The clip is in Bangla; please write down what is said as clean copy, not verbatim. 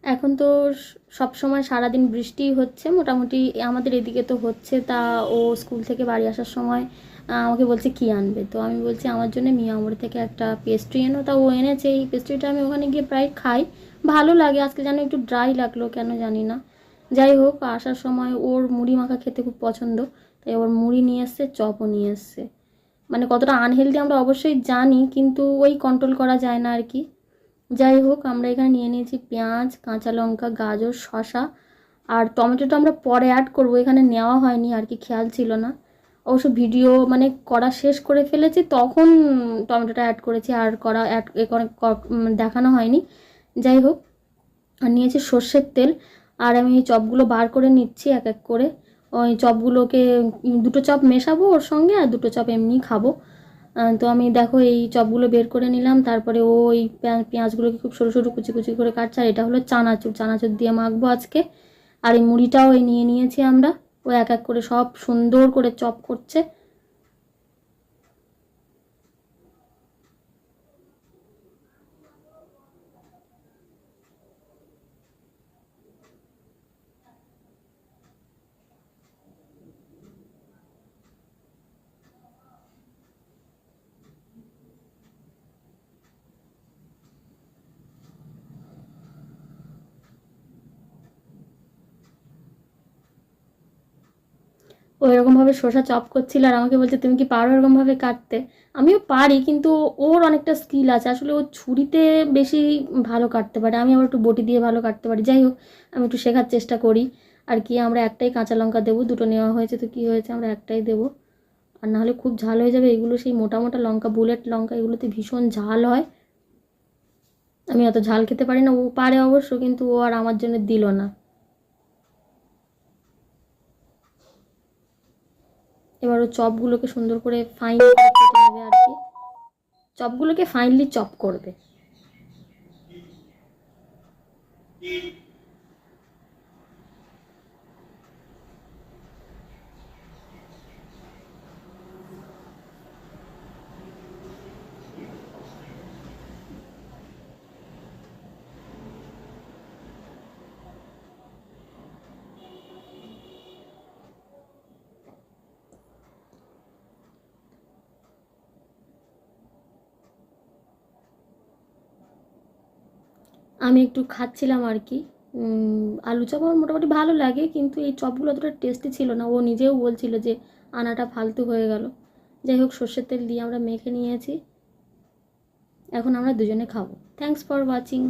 এখন তো সব সময় সারাদিন বৃষ্টিই হচ্ছে মোটামুটি, আমাদের এদিকে তো হচ্ছে। তা ও স্কুল থেকে বাড়ি আসার সময় আমাকে বলছে কী আনবে, তো আমি বলছি আমার জন্য মিয়ামোড় থেকে একটা পেস্ট্রি এনো। তা ও এনেছে। এই পেস্ট্রিটা আমি ওখানে গিয়ে প্রায় খাই, ভালো লাগে। আজকে যেন একটু ড্রাই লাগলো, কেন জানি না। যাই হোক, আসার সময় ওর মুড়ি মাখা খেতে খুব পছন্দ, তাই ওর মুড়ি নিয়ে এসছে, চপও নিয়ে এসছে। মানে কতটা আনহেলদি আমরা অবশ্যই জানি, কিন্তু ওই কন্ট্রোল করা যায় না আর কি। যাই হোক, আমরা এখানে নিয়ে নিয়েছি পেঁয়াজ, কাঁচা লঙ্কা, গাজর, শসা আর টমেটোটা আমরা পরে অ্যাড করব, এখানে নেওয়া হয়নি আর কি, খেয়াল ছিল না। অবশ্য ভিডিও মানে করা শেষ করে ফেলেছি, তখন টমেটোটা অ্যাড করেছি, আর করা অ্যাড দেখানো হয়নি। যাই হোক, আর নিয়েছি সর্ষের তেল। আর আমি এই চপগুলো বার করে নিচ্ছি এক এক করে। ওই চপগুলোকে দুটো চপ মেশাবো ওর সঙ্গে, আর দুটো চপ এমনি খাবো। তো আমি দেখো এই চপগুলো বের করে নিলাম। তারপরে ওই পেঁয়াজগুলোকে খুব সরু সরু কুচি কুচি করে কাটছে। আর এটা হলো চানাচুর, চানাচুর দিয়ে মাখবো আজকে। আর এই মুড়িটাও এই নিয়ে নিয়েছি আমরা। ও এক এক করে সব সুন্দর করে চপ করছে। ও এরকমভাবে শসা চপ করছিল, আর আমাকে বলছে তুমি কি পারো এরকমভাবে কাটতে। আমিও পারি, কিন্তু ওর অনেকটা স্কিল আছে আসলে। ও ছুরিতে বেশি ভালো কাটতে পারে, আমি আবার একটু বটি দিয়ে ভালো কাটতে পারি। যাই হোক, আমি একটু শেখার চেষ্টা করি আর কি। আমরা একটাই কাঁচা লঙ্কা দেবো, দুটো নেওয়া হয়েছে তো কী হয়েছে, আমরা একটাই দেবো। আর নাহলে খুব ঝাল হয়ে যাবে। এগুলো সেই মোটা মোটা লঙ্কা, বুলেট লঙ্কা, এগুলোতে ভীষণ ঝাল হয়। আমি অত ঝাল খেতে পারি না, ও পারে অবশ্য, কিন্তু ও আর আমার জন্য দিল না। এবার ও চপগুলোকে সুন্দর করে ফাইন করে কেটে নেবে আর কি। চপগুলোকে ফাইনলি চপ করবে। আমি একটু খাচ্ছিলাম আর কি। আলু চপ আমার মোটামুটি ভালো লাগে, কিন্তু এই চপগুলো অতটা টেস্টি ছিল না। ও নিজেও বলছিল যে আনাটা ফালতু হয়ে গেল। যাই হোক, সর্ষের তেল দিয়ে আমরা মেখে নিয়েছি, এখন আমরা দুজনে খাবো। Thanks for watching.